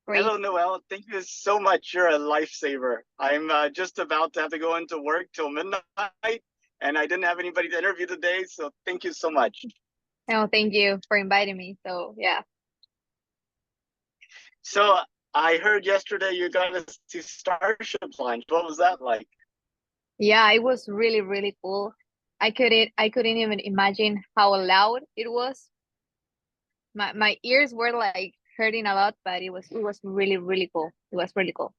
Great. Hello, Noel. Thank you so much. You're a lifesaver. I'm just about to have to go into work till midnight, and I didn't have anybody to interview today, so thank you so much. No, thank you for inviting me. So yeah. So I heard yesterday you got to see Starship launch. What was that like? Yeah, it was really, really cool. I couldn't even imagine how loud it was. My ears were like hurting a lot, but it was really, really cool. It was really cool.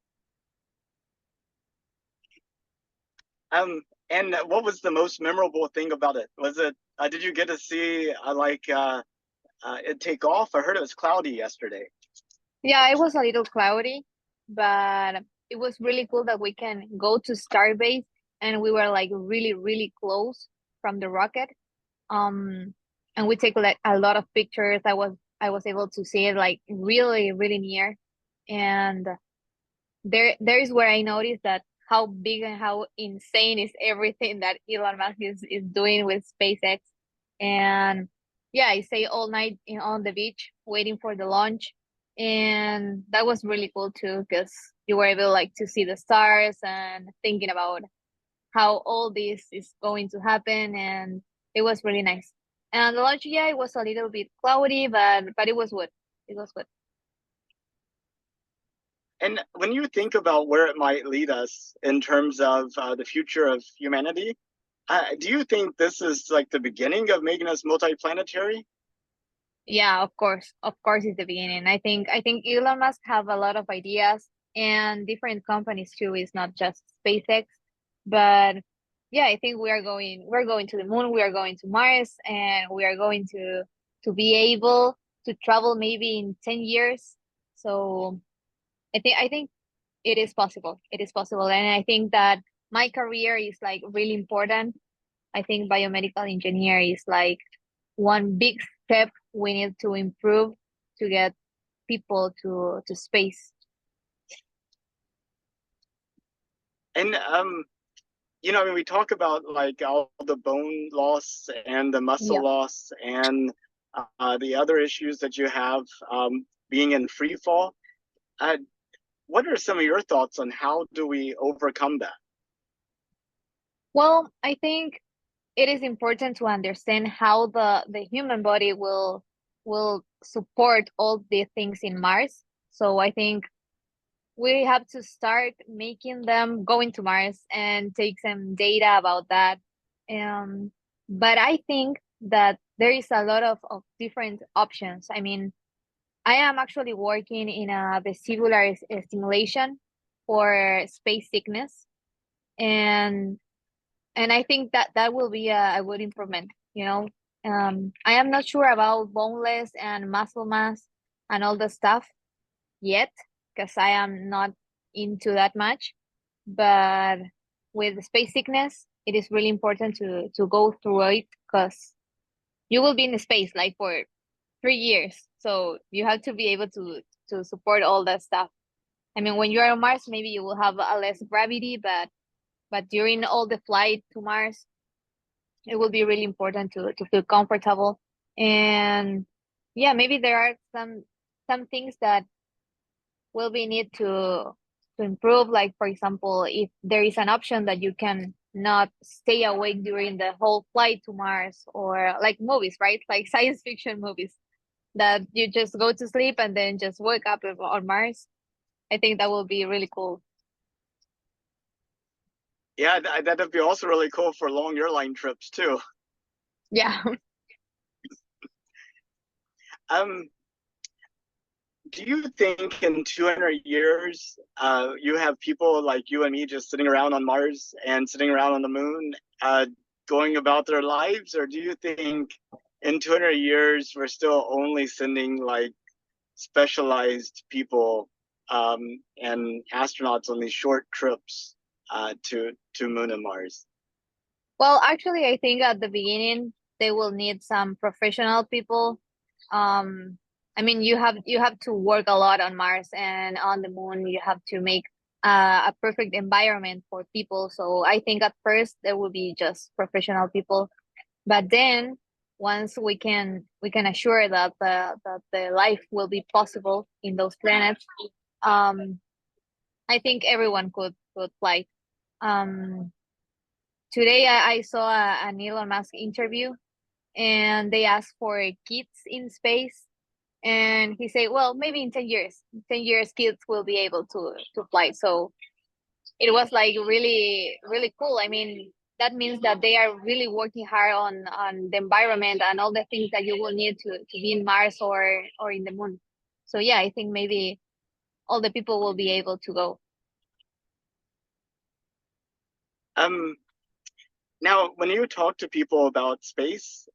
Um, and what was the most memorable thing about it? Was it did you get to see it take off? I heard it was cloudy yesterday. Yeah, it was a little cloudy, but it was really cool that we can go to Starbase and we were like really, really close from the rocket. Um, and we take like a lot of pictures. I was able to see it like really, really near. And there is where I noticed that how big and how insane is everything that Elon Musk is doing with SpaceX. And yeah, I stay all night on the beach waiting for the launch. And that was really cool too, because you were able like to see the stars and thinking about how all this is going to happen, and it was really nice. And the launch, yeah, it was a little bit cloudy, but it was good. It was good. And when you think about where it might lead us in terms of the future of humanity, do you think this is like the beginning of making us multiplanetary? Yeah, of course, it's the beginning. I think Elon Musk have a lot of ideas and different companies too. It's not just SpaceX, but yeah, I think we're going to the moon, we are going to Mars, and we are going to be able to travel maybe in 10 years. So I think it is possible. It is possible. And I think that my career is like really important. I think biomedical engineer is like one big step we need to improve to get people to space. And when we talk about like all the bone loss and the muscle Yeah. loss and the other issues that you have being in free fall, uh, what are some of your thoughts on how do we overcome that? Well, I think it is important to understand how the human body will support all the things in Mars. So I think we have to start making them go into Mars and take some data about that. Um, but I think that there is a lot of different options. I mean, I am actually working in a vestibular stimulation for space sickness, and I think that that will be a good improvement. I am not sure about boneless and muscle mass and all the stuff yet, because I am not into that much. But with space sickness, it is really important to go through it, because you will be in space like for 3 years. So you have to be able to support all that stuff. I mean, when you are on Mars, maybe you will have a less gravity, but during all the flight to Mars, it will be really important to feel comfortable. And yeah, maybe there are some things that will be need to improve. Like for example, if there is an option that you can not stay awake during the whole flight to Mars, or like movies, right? Like science fiction movies that you just go to sleep and then just wake up on Mars. I think that will be really cool. Yeah, that'd be also really cool for long airline trips too. Yeah. Um, do you think in 200 years, you have people like you and me just sitting around on Mars and sitting around on the moon, going about their lives? Or do you think in 200 years, we're still only sending like specialized people and astronauts on these short trips to Moon and Mars? Well, actually, I think at the beginning they will need some professional people. Um, I mean, you have to work a lot on Mars and on the moon. You have to make a perfect environment for people. So I think at first there will be just professional people, but then once we can assure that the life will be possible in those planets, um, I think everyone could fly. Um, Today I saw an Elon Musk interview, and they asked for kids in space, and he said, well, maybe in 10 years kids will be able to fly. So it was like really really cool. I mean, that means that they are really working hard on the environment and all the things that you will need to be in Mars or in the moon. So yeah, I think maybe all the people will be able to go. Um, Now, when you talk to people about space,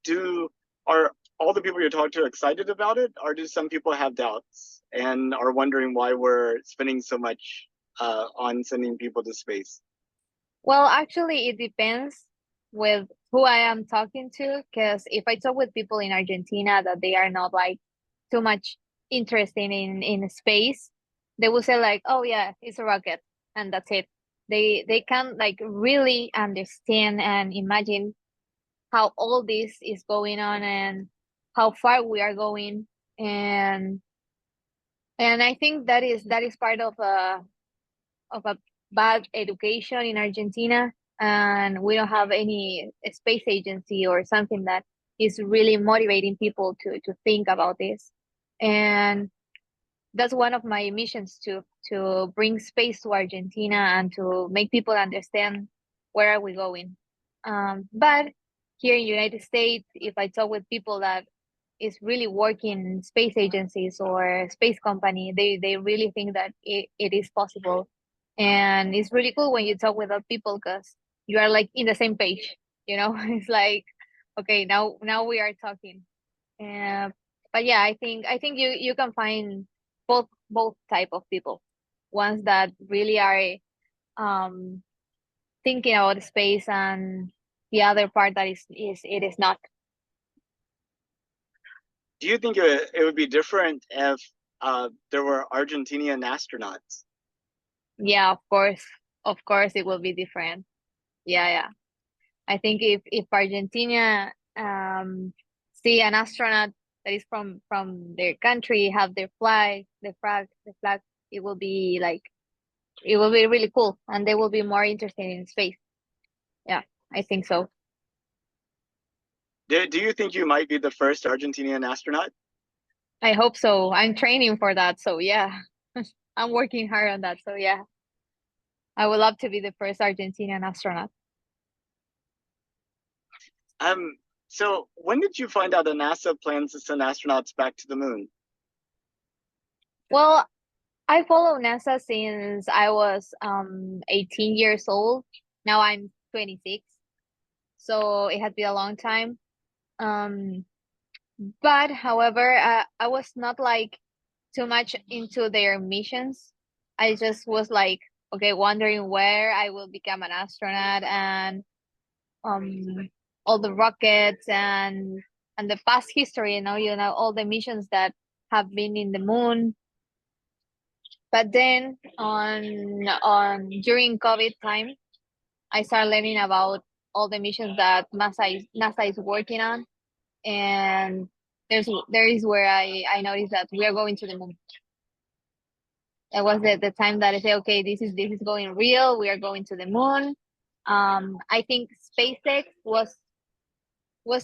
do are all the people you talk to excited about it, or do some people have doubts and are wondering why we're spending so much on sending people to space? Well, actually, it depends with who I am talking to. Because if I talk with people in Argentina that they are not like too much interested in space, they will say like, "Oh yeah, it's a rocket," and that's it. They can like really understand and imagine how all this is going on and how far we are going, and I think that is part of a bad education in Argentina, and we don't have any space agency or something that is really motivating people to think about this. And that's one of my missions to bring space to Argentina and to make people understand where are we going. But here in United States, if I talk with people that is really working in space agencies or space company, they really think that it is possible. And it's really cool when you talk with other people because you are like in the same page, you know. It's like, okay, now we are talking. uh, but yeah, I think you can find both type of people, ones that really are um thinking about space, and the other part that is it is not. Do you think it would be different if there were Argentinian astronauts? Yeah, of course it will be different. Yeah, yeah. I think if Argentina see an astronaut that is from their country have their flag, it will be like it will be really cool, and they will be more interested in space. Yeah, I think so. Do you think you might be the first Argentinian astronaut? I hope so. I'm training for that, so yeah. I'm working hard on that. So yeah, I would love to be the first Argentinian astronaut. Um, so when did you find out that NASA plans to send astronauts back to the moon? Well, I follow NASA since I was 18 years old. Now I'm 26. So it had been a long time. Um but however, I was not like too much into their missions. I just was like, okay, wondering where I will become an astronaut, and um all the rockets and the past history, you know all the missions that have been in the moon. But then on during COVID time, I started learning about all the missions that NASA is working on, and there is where I noticed that we are going to the moon. That was the time that I say, okay, this is going real. We are going to the moon. I think SpaceX was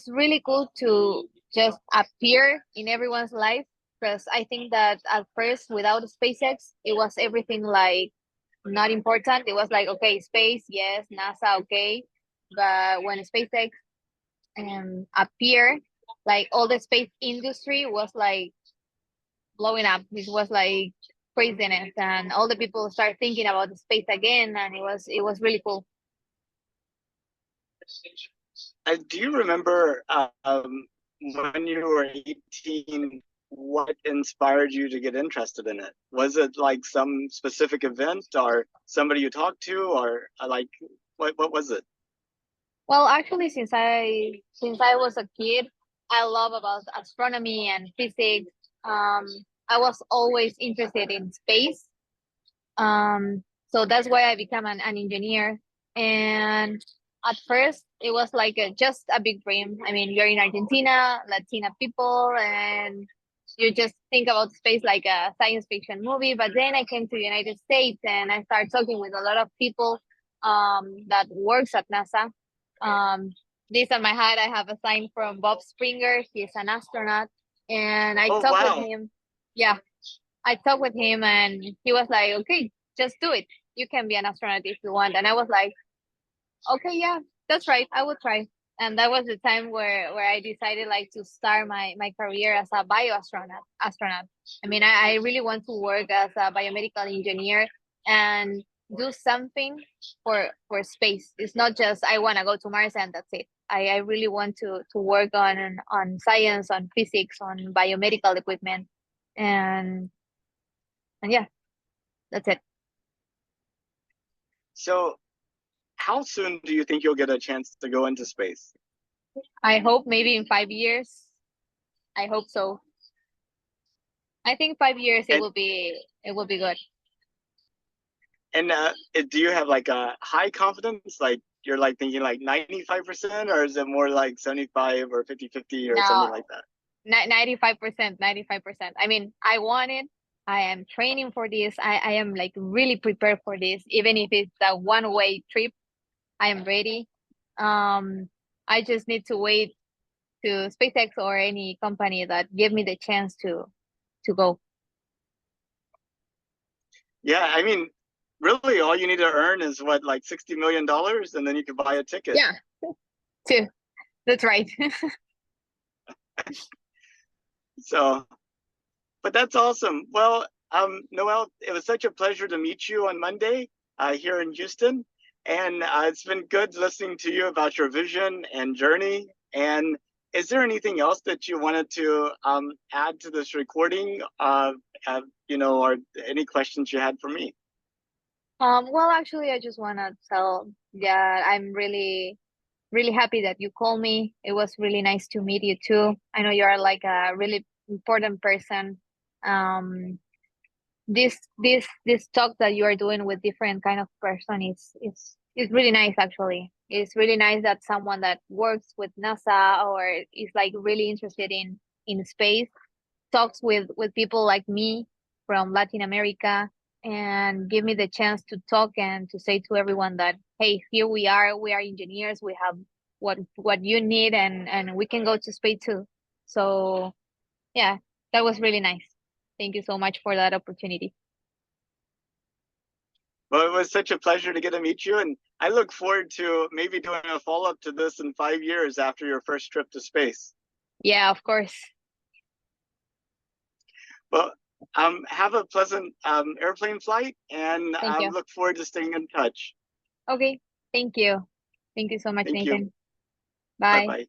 really cool to just appear in everyone's life, because I think that at first without SpaceX, it was everything like not important. It was like, okay, space, yes, NASA, okay. But when SpaceX appeared, like all the space industry was like blowing up. This was like craziness, and all the people start thinking about the space again, and it was really cool. Do you remember when you were 18, what inspired you to get interested in it? Was it like some specific event or somebody you talked to, or like what was it? Well, actually, since I was a kid, I love about astronomy and physics. Um, I was always interested in space. So that's why I became an engineer. And at first, it was like just a big dream. I mean, you're in Argentina, Latina people, and you just think about space like a science fiction movie. But then I came to the United States and I started talking with a lot of people that works at NASA. This on my hat, I have a sign from Bob Springer. He's an astronaut, and I Oh, talked with wow. him. Yeah, I talked with him, and he was like, "Okay, just do it. You can be an astronaut if you want." And I was like, "Okay, yeah, that's right. I will try." And that was the time where I decided like to start my career as a astronaut. I mean, I really want to work as a biomedical engineer and do something for space. It's not just I want to go to Mars and that's it. I really want to work on science, on physics, on biomedical equipment, and and yeah, that's it. So how soon do you think you'll get a chance to go into space? I hope maybe in 5 years. I hope so. I think 5 years And it will be good. do you have like a high confidence? Like you're like thinking like 95%, or is it more like 75 or 50-50 or something Now, like that? 95%, 95%. I mean, I want it. I am training for this. I am like really prepared for this. Even if it's a one-way trip, I am ready. Um, I just need to wait to SpaceX or any company that give me the chance to go. Yeah, I mean, really all you need to earn is what, like $60 million, and then you can buy a ticket. Yeah, too. That's right. So, but that's awesome. Well, Noel, it was such a pleasure to meet you on Monday here in Houston. And it's been good listening to you about your vision and journey. And is there anything else that you wanted to add to this recording? Or any questions you had for me? Well, actually, I just want to tell that I'm really happy that you called me. It was really nice to meet you too. I know you are like a really important person. Um, this talk that you are doing with different kind of person is really nice actually. It's really nice that someone that works with NASA or is like really interested in space talks with people like me from Latin America and give me the chance to talk and to say to everyone that hey, here we are engineers, we have what you need and we can go to space too. So yeah, that was really nice. Thank you so much for that opportunity. Well, it was such a pleasure to get to meet you. And I look forward to maybe doing a follow up to this in 5 years after your first trip to space. Yeah, of course. Well, have a pleasant airplane flight, and Thank you. look forward to staying in touch. Okay. Thank you. Thank you so much, Thank you. Nathan. Bye Bye. bye.